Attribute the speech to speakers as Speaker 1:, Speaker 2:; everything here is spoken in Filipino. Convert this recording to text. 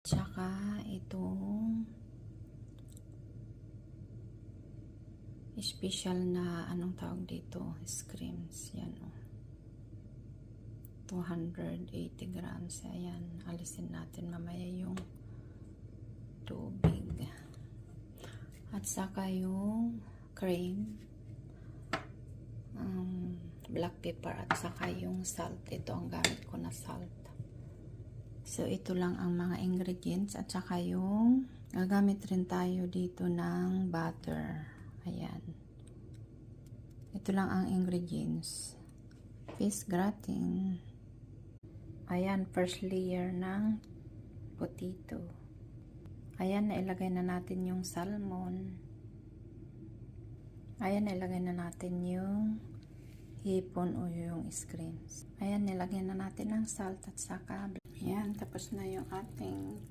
Speaker 1: Tsaka itong special na anong tawag dito, screams. Yan o. 280 grams. Ayan. Alisin natin mamaya yung tubig. At saka yung cream. Black pepper at saka yung salt. Ito ang gamit ko na salt. So, ito lang ang mga ingredients at saka yung gagamit rin tayo dito ng butter. Ayan. Ito lang ang ingredients. Fish gratin. Ayan, first layer ng potato. Ayan, nailagay na natin yung salmon. Ayan, nailagay na natin yung hipon o yung screams. Ayan, nilagyan na natin ng salt at saka. Ayan, tapos na yung ating